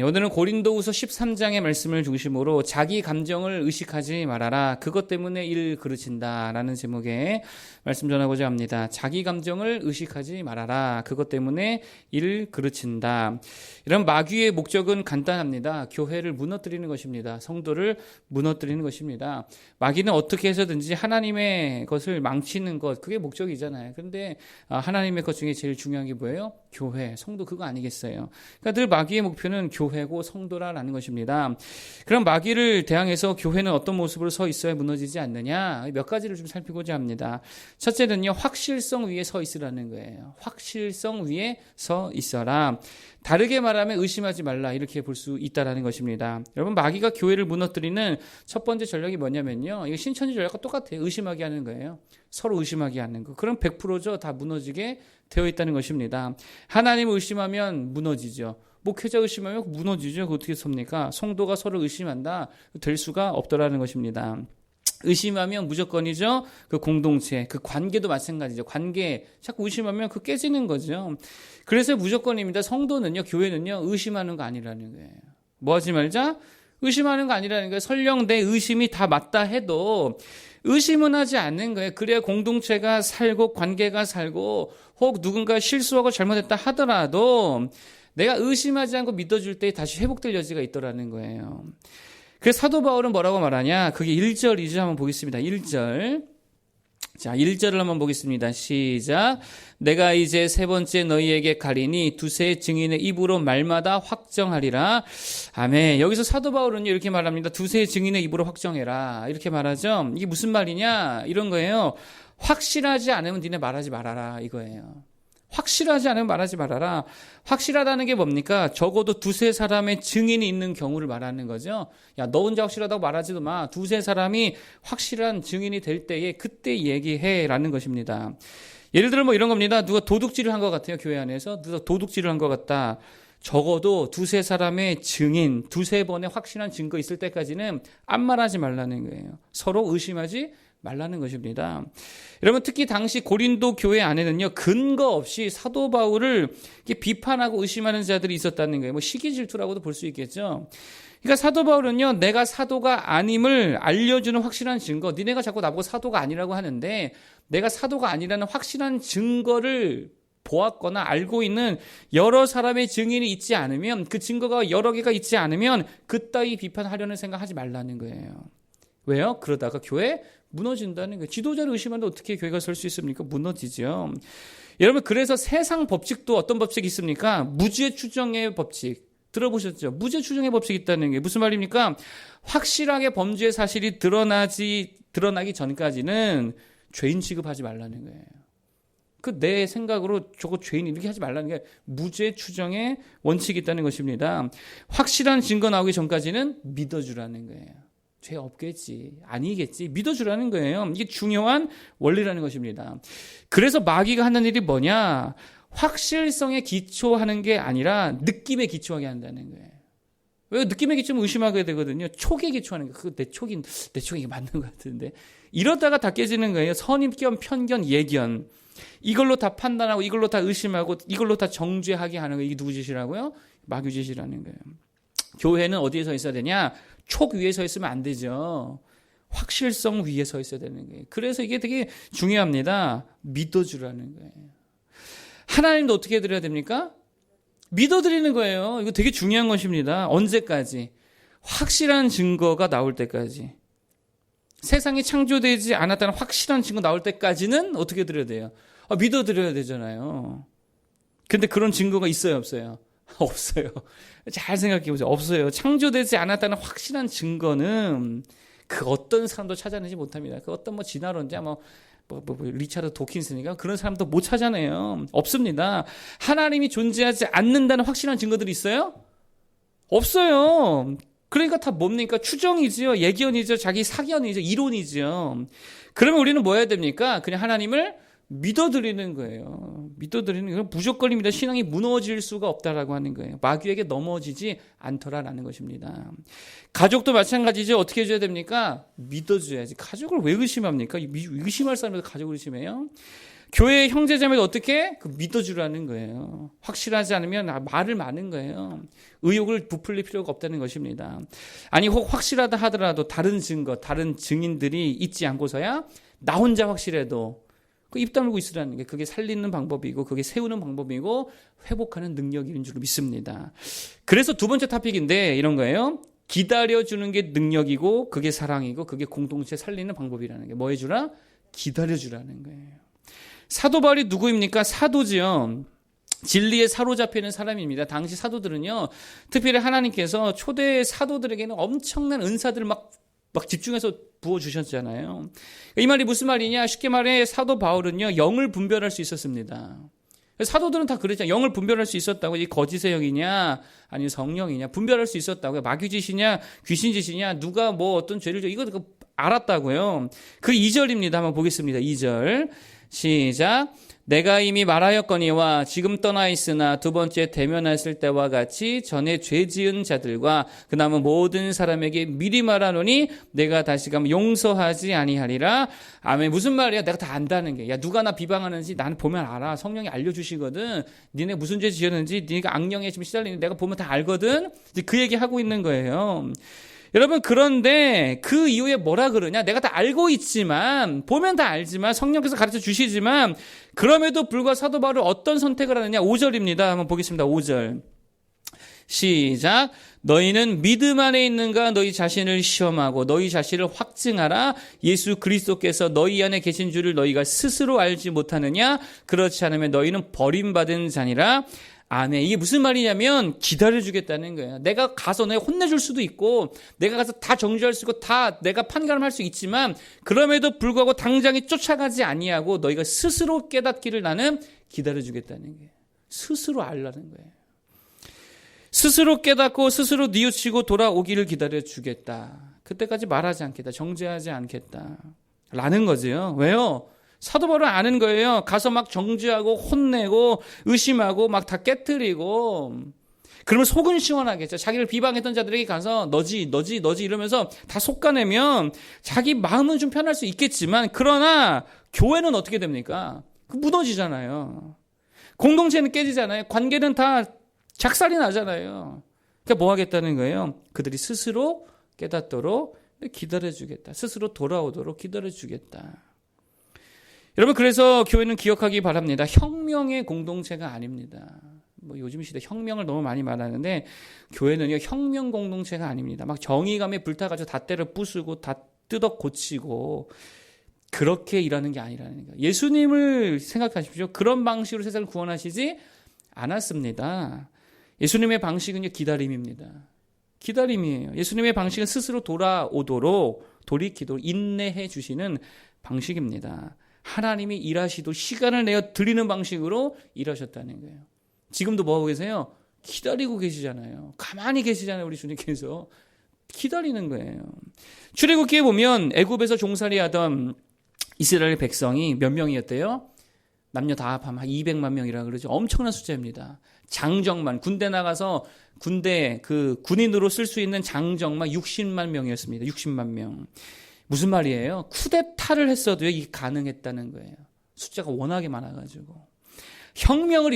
오늘은 고린도후서 13장의 말씀을 중심으로 자기 감정을 의식하지 말아라. 그것 때문에 일 그르친다라는 제목의 말씀 전하고자 합니다. 자기 감정을 의식하지 말아라. 그것 때문에 일 그르친다. 이런 마귀의 목적은 간단합니다. 교회를 무너뜨리는 것입니다. 성도를 무너뜨리는 것입니다. 마귀는 어떻게 해서든지 하나님의 것을 망치는 것, 그게 목적이잖아요. 그런데 하나님의 것 중에 제일 중요한 게 뭐예요? 교회, 성도 그거 아니겠어요? 그러니까 늘 마귀의 목표는 교회고 성도라는 것입니다. 그럼 마귀를 대항해서 교회는 어떤 모습으로 서 있어야 무너지지 않느냐? 몇 가지를 좀 살피고자 합니다. 첫째는요, 확실성 위에 서 있으라는 거예요. 확실성 위에 서 있어라. 다르게 말하면 의심하지 말라, 이렇게 볼 수 있다라는 것입니다. 여러분, 마귀가 교회를 무너뜨리는 첫 번째 전략이 뭐냐면요, 이거 신천지 전략과 똑같아요. 의심하게 하는 거예요. 서로 의심하게 하는 거. 그럼 100%죠. 다 무너지게 되어 있다는 것입니다. 하나님을 의심하면 무너지죠. 목회자 의심하면 무너지죠. 그거 어떻게 섭니까? 성도가 서로 의심한다, 될 수가 없더라는 것입니다. 의심하면 무조건이죠. 그 공동체, 그 관계도 마찬가지죠. 관계 자꾸 의심하면 그 깨지는 거죠. 그래서 무조건입니다. 성도는요, 교회는요, 의심하는 거 아니라는 거예요. 뭐 하지 말자? 의심하는 거 아니라는 거예요. 설령 내 의심이 다 맞다 해도 의심은 하지 않는 거예요. 그래야 공동체가 살고 관계가 살고, 혹 누군가 실수하고 잘못했다 하더라도 내가 의심하지 않고 믿어줄 때 다시 회복될 여지가 있더라는 거예요. 그래서 사도 바울은 뭐라고 말하냐? 그게 1절이죠. 한번 보겠습니다. 1절. 자, 1절을 한번 보겠습니다. 시작. 내가 이제 세 번째 너희에게 가리니 두세 증인의 입으로 말마다 확정하리라. 아멘. 여기서 사도 바울은 이렇게 말합니다. 두세 증인의 입으로 확정해라. 이렇게 말하죠. 이게 무슨 말이냐? 이런 거예요. 확실하지 않으면 니네 말하지 말아라. 이거예요. 확실하지 않으면 말하지 말아라. 확실하다는 게 뭡니까? 적어도 두세 사람의 증인이 있는 경우를 말하는 거죠. 야, 너 혼자 확실하다고 말하지도 마. 두세 사람이 확실한 증인이 될 때에 그때 얘기해라는 것입니다. 예를 들어 뭐 이런 겁니다. 누가 도둑질을 한 것 같아요. 교회 안에서. 누가 도둑질을 한 것 같다. 적어도 두세 사람의 증인, 두세 번의 확실한 증거 있을 때까지는 아무 말하지 말라는 거예요. 서로 의심하지 말라는 것입니다. 여러분, 특히 당시 고린도 교회 안에는요, 근거 없이 사도 바울을 비판하고 의심하는 자들이 있었다는 거예요. 뭐 시기 질투라고도 볼 수 있겠죠. 그러니까 사도 바울은요, 내가 사도가 아님을 알려주는 확실한 증거, 니네가 자꾸 나보고 사도가 아니라고 하는데 내가 사도가 아니라는 확실한 증거를 보았거나 알고 있는 여러 사람의 증인이 있지 않으면, 그 증거가 여러 개가 있지 않으면 그따위 비판하려는 생각하지 말라는 거예요. 왜요? 그러다가 교회 무너진다는 거예요. 지도자를 의심하는데 어떻게 교회가 설 수 있습니까? 무너지죠. 여러분, 그래서 세상 법칙도 어떤 법칙이 있습니까? 무죄 추정의 법칙. 들어보셨죠? 무죄 추정의 법칙이 있다는 게 무슨 말입니까? 확실하게 범죄의 사실이 드러나기 전까지는 죄인 취급하지 말라는 거예요. 그 내 생각으로 저거 죄인 이렇게 하지 말라는 게 무죄 추정의 원칙이 있다는 것입니다. 확실한 증거 나오기 전까지는 믿어주라는 거예요. 죄 없겠지, 아니겠지, 믿어주라는 거예요. 이게 중요한 원리라는 것입니다. 그래서 마귀가 하는 일이 뭐냐? 확실성에 기초하는 게 아니라 느낌에 기초하게 한다는 거예요. 왜? 느낌에 기초하면 의심하게 되거든요. 촉에 기초하는 거예요. 그거 내 촉이 맞는 것 같은데. 이러다가 다 깨지는 거예요. 선입견, 편견, 예견. 이걸로 다 판단하고, 이걸로 다 의심하고, 이걸로 다 정죄하게 하는 거예요. 이게 누구 짓이라고요? 마귀 짓이라는 거예요. 교회는 어디에 서 있어야 되냐? 촉 위에 서 있으면 안 되죠. 확실성 위에 서 있어야 되는 거예요. 그래서 이게 되게 중요합니다. 믿어주라는 거예요. 하나님도 어떻게 해드려야 됩니까? 믿어드리는 거예요. 이거 되게 중요한 것입니다. 언제까지? 확실한 증거가 나올 때까지. 세상이 창조되지 않았다는 확실한 증거 나올 때까지는 어떻게 드려야 돼요? 믿어드려야 되잖아요. 근데 그런 증거가 있어요, 없어요? 없어요. 잘 생각해 보세요. 없어요. 창조되지 않았다는 확실한 증거는 그 어떤 사람도 찾아내지 못합니다. 그 어떤 진화론자 리차드 도킨스니까 그런 사람도 못 찾아내요. 없습니다. 하나님이 존재하지 않는다는 확실한 증거들이 있어요? 없어요. 그러니까 다 뭡니까? 추정이지요, 예견이죠, 자기 사견이죠, 이론이죠. 그러면 우리는 뭐 해야 됩니까? 그냥 하나님을 믿어드리는 거예요. 믿어드리는 거예요. 무조건입니다. 신앙이 무너질 수가 없다라고 하는 거예요. 마귀에게 넘어지지 않더라라는 것입니다. 가족도 마찬가지죠. 어떻게 해줘야 됩니까? 믿어줘야지. 가족을 왜 의심합니까? 의심할 사람에서 가족을 의심해요? 교회 형제자매도 어떻게? 믿어주라는 거예요. 확실하지 않으면 말을 많은 거예요. 의욕을 부풀릴 필요가 없다는 것입니다. 아니 혹 확실하다 하더라도 다른 증거, 다른 증인들이 있지 않고서야 나 혼자 확실해도 입 다물고 있으라는 게 그게 살리는 방법이고 그게 세우는 방법이고 회복하는 능력인 줄 믿습니다. 그래서 두 번째 토픽인데 이런 거예요. 기다려주는 게 능력이고 그게 사랑이고 그게 공동체 살리는 방법이라는 게 뭐 해주라? 기다려주라는 거예요. 사도 바울이 누구입니까? 사도지요. 진리에 사로잡히는 사람입니다. 당시 사도들은요, 특별히 하나님께서 초대 사도들에게는 엄청난 은사들을 막 집중해서 부어주셨잖아요. 이 말이 무슨 말이냐? 쉽게 말해 사도 바울은요, 영을 분별할 수 있었습니다. 사도들은 다 그랬잖아요. 영을 분별할 수 있었다고. 이 거짓의 영이냐 아니면 성령이냐 분별할 수 있었다고요. 마귀짓이냐 귀신짓이냐 누가 뭐 어떤 죄를 이거 알았다고요. 그 2절입니다. 한번 보겠습니다. 2절 시작. 내가 이미 말하였거니와 지금 떠나 있으나 두 번째 대면했을 때와 같이 전에 죄 지은 자들과 그 남은 모든 사람에게 미리 말하노니 내가 다시금 용서하지 아니하리라. 아멘. 무슨 말이야? 내가 다 안다는 게. 야, 누가 나 비방하는지 나는 보면 알아. 성령이 알려주시거든. 니네 무슨 죄 지었는지 니네가 악령에 지금 시달리는지 내가 보면 다 알거든. 이제 그 얘기 하고 있는 거예요. 여러분, 그런데 그 이후에 뭐라 그러냐? 내가 다 알고 있지만, 보면 다 알지만, 성령께서 가르쳐 주시지만, 그럼에도 불구하고 사도 바울은 어떤 선택을 하느냐? 5절입니다. 한번 보겠습니다. 5절. 시작. 너희는 믿음 안에 있는가 너희 자신을 시험하고 너희 자신을 확증하라. 예수 그리스도께서 너희 안에 계신 줄을 너희가 스스로 알지 못하느냐? 그렇지 않으면 너희는 버림받은 자니라. 아멘. 이게 무슨 말이냐면 기다려주겠다는 거예요. 내가 가서 내가 혼내줄 수도 있고 내가 가서 다 정죄할 수 있고 다 내가 판결할 수 있지만 그럼에도 불구하고 당장에 쫓아가지 아니하고 너희가 스스로 깨닫기를 나는 기다려주겠다는 거예요. 스스로 알라는 거예요. 스스로 깨닫고 스스로 뉘우치고 돌아오기를 기다려주겠다. 그때까지 말하지 않겠다. 정죄하지 않겠다. 라는 거죠. 왜요? 사도 바울은 아는 거예요. 가서 막 정죄하고 혼내고 의심하고 막 다 깨트리고 그러면 속은 시원하겠죠. 자기를 비방했던 자들에게 가서 너지 이러면서 다 솎아내면 자기 마음은 좀 편할 수 있겠지만 그러나 교회는 어떻게 됩니까? 무너지잖아요. 공동체는 깨지잖아요. 관계는 다 작살이 나잖아요. 그러니까 뭐 하겠다는 거예요? 그들이 스스로 깨닫도록 기다려주겠다. 스스로 돌아오도록 기다려주겠다. 여러분, 그래서 교회는 기억하기 바랍니다. 혁명의 공동체가 아닙니다. 뭐 요즘 시대 혁명을 너무 많이 말하는데 교회는요 혁명 공동체가 아닙니다. 막 정의감에 불타가지고 다 때려 부수고 다 뜯어 고치고 그렇게 일하는 게 아니라는 거예요. 예수님을 생각하십시오. 그런 방식으로 세상을 구원하시지 않았습니다. 예수님의 방식은요 기다림입니다. 기다림이에요. 예수님의 방식은 스스로 돌아오도록 돌이키도록 인내해 주시는 방식입니다. 하나님이 일하시도록 시간을 내어 드리는 방식으로 일하셨다는 거예요. 지금도 뭐 하고 계세요? 기다리고 계시잖아요. 가만히 계시잖아요. 우리 주님께서. 기다리는 거예요. 출애굽기에 보면 애굽에서 종살이하던 이스라엘 백성이 몇 명이었대요? 남녀 다 합하면 200만 명이라 그러죠. 엄청난 숫자입니다. 장정만 군대 나가서 군대 그 군인으로 쓸 수 있는 장정만 60만 명이었습니다. 60만 명. 무슨 말이에요? 쿠데타를 했어도 이게 가능했다는 거예요. 숫자가 워낙에 많아가지고. 혁명을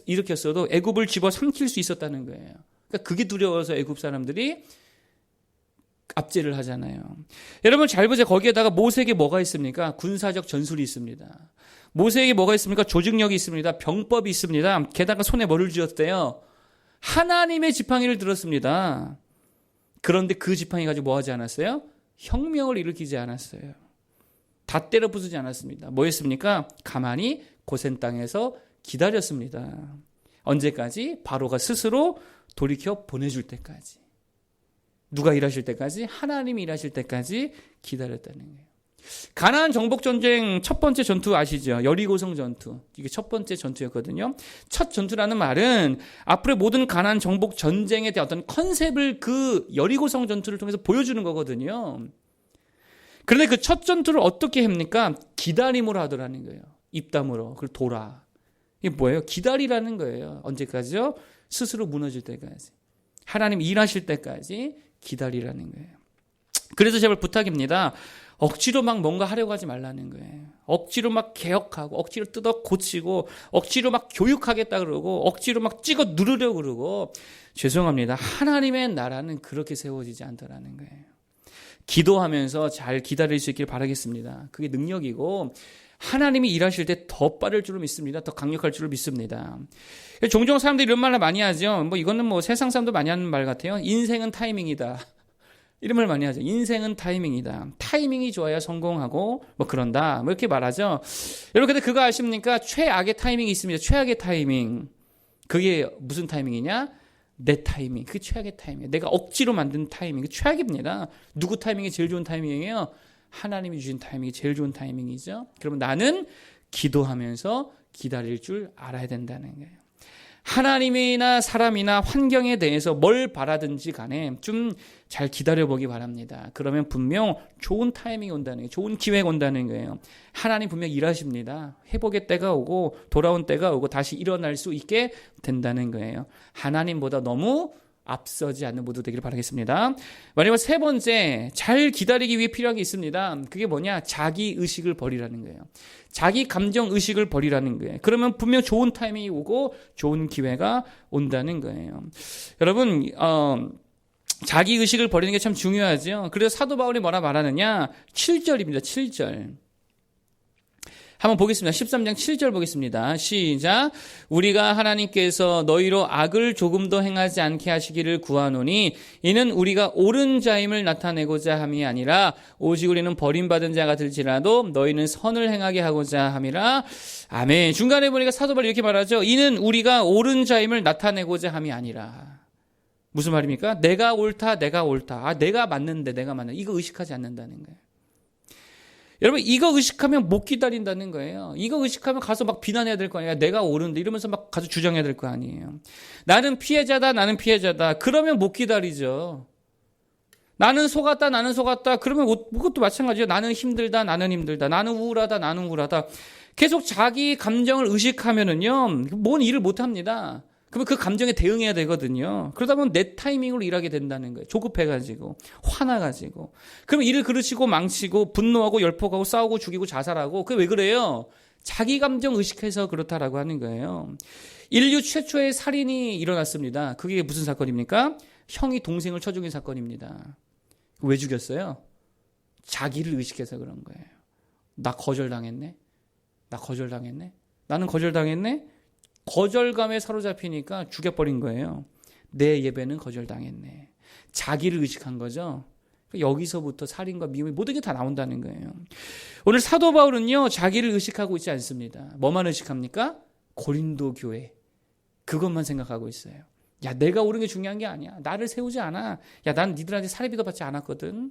일으켰어도 애굽을 집어삼킬 수 있었다는 거예요. 그러니까 그게 두려워서 애굽 사람들이 압제를 하잖아요. 여러분 잘 보세요. 거기에다가 모세에게 뭐가 있습니까? 군사적 전술이 있습니다. 모세에게 뭐가 있습니까? 조직력이 있습니다. 병법이 있습니다. 게다가 손에 뭐를 쥐었대요? 하나님의 지팡이를 들었습니다. 그런데 그 지팡이 가지고 뭐 하지 않았어요? 혁명을 일으키지 않았어요. 다 때려 부수지 않았습니다. 뭐 했습니까? 가만히 고센 땅에서 기다렸습니다. 언제까지? 바로가 스스로 돌이켜 보내줄 때까지. 누가 일하실 때까지? 하나님이 일하실 때까지 기다렸다는 거예요. 가나안 정복 전쟁 첫 번째 전투 아시죠? 여리고성 전투. 이게 첫 번째 전투였거든요. 첫 전투라는 말은 앞으로의 모든 가나안 정복 전쟁에 대한 어떤 컨셉을 그 여리고성 전투를 통해서 보여주는 거거든요. 그런데 그 첫 전투를 어떻게 합니까? 기다림으로 하더라는 거예요. 입담으로. 그리고 돌아. 이게 뭐예요? 기다리라는 거예요. 언제까지요? 스스로 무너질 때까지. 하나님 일하실 때까지 기다리라는 거예요. 그래서 제발 부탁입니다. 억지로 막 뭔가 하려고 하지 말라는 거예요. 억지로 막 개혁하고 억지로 뜯어 고치고 억지로 막 교육하겠다 그러고 억지로 막 찍어 누르려고 그러고 죄송합니다. 하나님의 나라는 그렇게 세워지지 않더라는 거예요. 기도하면서 잘 기다릴 수 있길 바라겠습니다. 그게 능력이고 하나님이 일하실 때 더 빠를 줄로 믿습니다. 더 강력할 줄로 믿습니다. 종종 사람들이 이런 말을 많이 하죠. 이거는 세상 사람도 많이 하는 말 같아요. 인생은 타이밍이다. 이런 말 많이 하죠. 인생은 타이밍이다. 타이밍이 좋아야 성공하고 그런다. 이렇게 말하죠. 여러분 근데 그거 아십니까? 최악의 타이밍이 있습니다. 최악의 타이밍. 그게 무슨 타이밍이냐? 내 타이밍. 그게 최악의 타이밍. 내가 억지로 만든 타이밍. 그 최악입니다. 누구 타이밍이 제일 좋은 타이밍이에요? 하나님이 주신 타이밍이 제일 좋은 타이밍이죠. 그러면 나는 기도하면서 기다릴 줄 알아야 된다는 거예요. 하나님이나 사람이나 환경에 대해서 뭘 바라든지 간에 좀 잘 기다려보기 바랍니다. 그러면 분명 좋은 타이밍이 온다는 거예요. 좋은 기회가 온다는 거예요. 하나님 분명 일하십니다. 회복의 때가 오고 돌아온 때가 오고 다시 일어날 수 있게 된다는 거예요. 하나님보다 너무 앞서지 않는 모두 되기를 바라겠습니다. 마지막 세 번째, 잘 기다리기 위해 필요한 게 있습니다. 그게 뭐냐? 자기 의식을 버리라는 거예요. 자기 감정 의식을 버리라는 거예요. 그러면 분명 좋은 타이밍이 오고 좋은 기회가 온다는 거예요. 여러분, 자기 의식을 버리는 게 참 중요하죠. 그래서 사도 바울이 뭐라 말하느냐? 7절입니다. 7절. 한번 보겠습니다. 13장 7절 보겠습니다. 시작. 우리가 하나님께서 너희로 악을 조금도 행하지 않게 하시기를 구하노니 이는 우리가 옳은 자임을 나타내고자 함이 아니라 오직 우리는 버림받은 자가 될지라도 너희는 선을 행하게 하고자 함이라. 아멘. 중간에 보니까 사도 바울이 이렇게 말하죠. 이는 우리가 옳은 자임을 나타내고자 함이 아니라. 무슨 말입니까? 내가 옳다, 내가 옳다. 내가 맞는데, 내가 맞는데. 이거 의식하지 않는다는 거예요. 여러분 이거 의식하면 못 기다린다는 거예요. 이거 의식하면 가서 막 비난해야 될 거 아니에요. 내가 옳은데 이러면서 막 가서 주장해야 될 거 아니에요. 나는 피해자다. 나는 피해자다. 그러면 못 기다리죠. 나는 속았다. 나는 속았다. 그러면 그것도 마찬가지예요. 나는 힘들다. 나는 힘들다. 나는 우울하다. 나는 우울하다. 계속 자기 감정을 의식하면은요. 뭔 일을 못 합니다. 그러면 그 감정에 대응해야 되거든요. 그러다 보면 내 타이밍으로 일하게 된다는 거예요. 조급해가지고 화나가지고. 그러면 일을 그르치고 망치고 분노하고 열폭하고 싸우고 죽이고 자살하고. 그게 왜 그래요? 자기 감정 의식해서 그렇다라고 하는 거예요. 인류 최초의 살인이 일어났습니다. 그게 무슨 사건입니까? 형이 동생을 쳐 죽인 사건입니다. 왜 죽였어요? 자기를 의식해서 그런 거예요. 나 거절당했네? 나 거절당했네? 나는 거절당했네? 거절감에 사로잡히니까 죽여버린 거예요. 내 예배는 거절당했네. 자기를 의식한 거죠. 여기서부터 살인과 미움이 모든 게 다 나온다는 거예요. 오늘 사도 바울은요. 자기를 의식하고 있지 않습니다. 뭐만 의식합니까? 고린도 교회. 그것만 생각하고 있어요. 야, 내가 옳은 게 중요한 게 아니야. 나를 세우지 않아. 야, 난 니들한테 살해비도 받지 않았거든.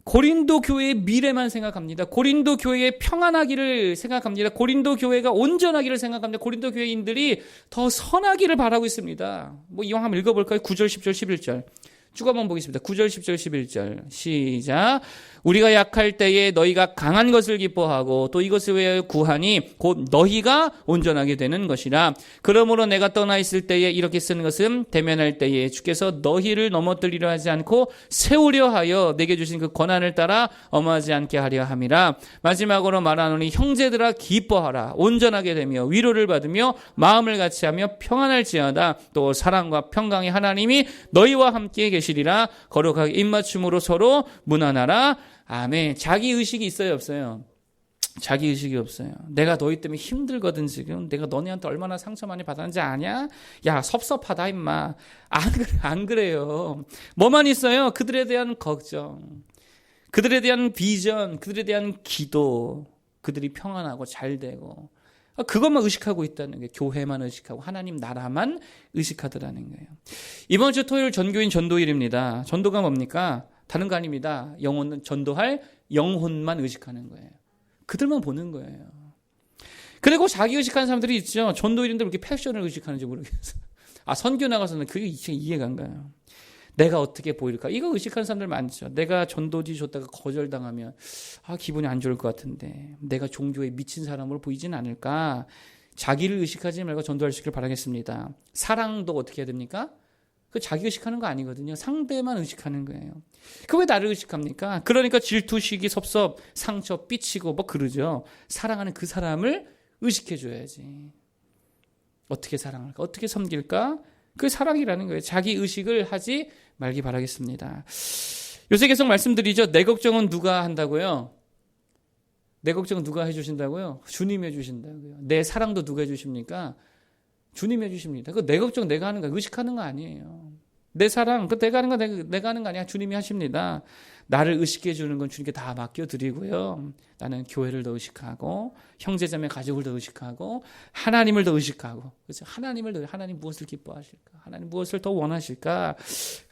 고린도 교회의 미래만 생각합니다. 고린도 교회의 평안하기를 생각합니다. 고린도 교회가 온전하기를 생각합니다. 고린도 교회인들이 더 선하기를 바라고 있습니다. 이왕 한번 읽어볼까요? 9절, 10절, 11절. 쭉 한번 보겠습니다. 9절, 10절, 11절. 시작. 우리가 약할 때에 너희가 강한 것을 기뻐하고 또 이것을 위하여 구하니 곧 너희가 온전하게 되는 것이라. 그러므로 내가 떠나 있을 때에 이렇게 쓰는 것은 대면할 때에 주께서 너희를 넘어뜨리려 하지 않고 세우려 하여 내게 주신 그 권한을 따라 엄하지 않게 하려 함이라. 마지막으로 말하노니 형제들아 기뻐하라. 온전하게 되며 위로를 받으며 마음을 같이하며 평안할지어다. 또 사랑과 평강의 하나님이 너희와 함께 계시리라. 거룩하게 입맞춤으로 서로 문안하라. 아멘. 자기 의식이 있어요, 없어요? 자기 의식이 없어요. 내가 너희 때문에 힘들거든 지금. 내가 너네한테 얼마나 상처 많이 받았는지 아냐? 야, 섭섭하다 임마. 안 그래요. 뭐만 있어요? 그들에 대한 걱정, 그들에 대한 비전, 그들에 대한 기도, 그들이 평안하고 잘 되고 그것만 의식하고 있다는 거예요. 교회만 의식하고 하나님 나라만 의식하더라는 거예요. 이번 주 토요일 전교인 전도일입니다. 전도가 뭡니까? 다른 거 아닙니다. 영혼은 전도할 영혼만 의식하는 거예요. 그들만 보는 거예요. 그리고 자기 의식하는 사람들이 있죠. 전도일인데 왜 이렇게 패션을 의식하는지 모르겠어요. 선교 나가서는 그게 이해가 안 가요. 내가 어떻게 보일까? 이거 의식하는 사람들 많죠. 내가 전도지 줬다가 거절당하면 기분이 안 좋을 것 같은데 내가 종교에 미친 사람으로 보이진 않을까? 자기를 의식하지 말고 전도할 수 있기를 바라겠습니다. 사랑도 어떻게 해야 됩니까? 그 자기 의식하는 거 아니거든요. 상대만 의식하는 거예요. 그 왜 나를 의식합니까? 그러니까 질투, 시기, 섭섭, 상처, 삐치고 뭐 그러죠. 사랑하는 그 사람을 의식해줘야지. 어떻게 사랑할까? 어떻게 섬길까? 그게 사랑이라는 거예요. 자기 의식을 하지 말기 바라겠습니다. 요새 계속 말씀드리죠. 내 걱정은 누가 한다고요? 내 걱정은 누가 해주신다고요? 주님이 해주신다고요. 내 사랑도 누가 해주십니까? 주님이 해주십니다. 그 내 걱정 내가 하는 거 의식하는 거 아니에요. 내 사랑 그 내가 하는 거 내가 하는 거 아니야. 주님이 하십니다. 나를 의식해 주는 건 주님께 다 맡겨드리고요. 나는 교회를 더 의식하고 형제자매 가족을 더 의식하고 하나님을 더 의식하고 그렇죠. 하나님 무엇을 기뻐하실까? 하나님 무엇을 더 원하실까?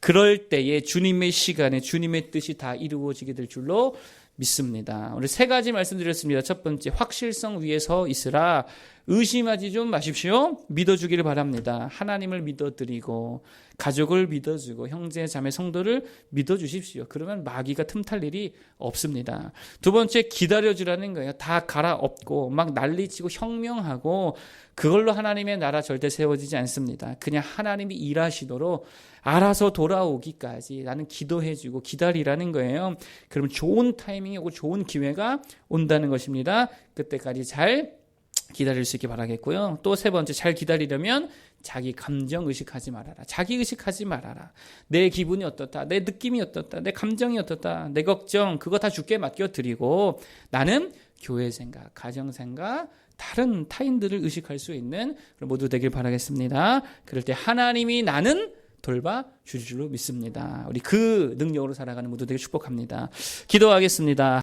그럴 때에 주님의 시간에 주님의 뜻이 다 이루어지게 될 줄로 믿습니다. 오늘 세 가지 말씀드렸습니다. 첫 번째, 확실성 위에 서 있으라. 의심하지 좀 마십시오. 믿어주기를 바랍니다. 하나님을 믿어드리고 가족을 믿어주고 형제, 자매, 성도를 믿어주십시오. 그러면 마귀가 틈탈 일이 없습니다. 두 번째, 기다려주라는 거예요. 다 갈아엎고 막 난리치고 혁명하고 그걸로 하나님의 나라 절대 세워지지 않습니다. 그냥 하나님이 일하시도록 알아서 돌아오기까지 나는 기도해주고 기다리라는 거예요. 그러면 좋은 타이밍이 오고 좋은 기회가 온다는 것입니다. 그때까지 잘 기다릴 수 있게 바라겠고요. 또 세 번째, 잘 기다리려면 자기 감정 의식하지 말아라. 자기 의식하지 말아라. 내 기분이 어떻다, 내 느낌이 어떻다, 내 감정이 어떻다, 내 걱정 그거 다 주께 맡겨드리고 나는 교회 생각, 가정 생각, 다른 타인들을 의식할 수 있는 모두 되길 바라겠습니다. 그럴 때 하나님이 나는 돌봐 주실 줄로 믿습니다. 우리 그 능력으로 살아가는 모두 되길 축복합니다. 기도하겠습니다.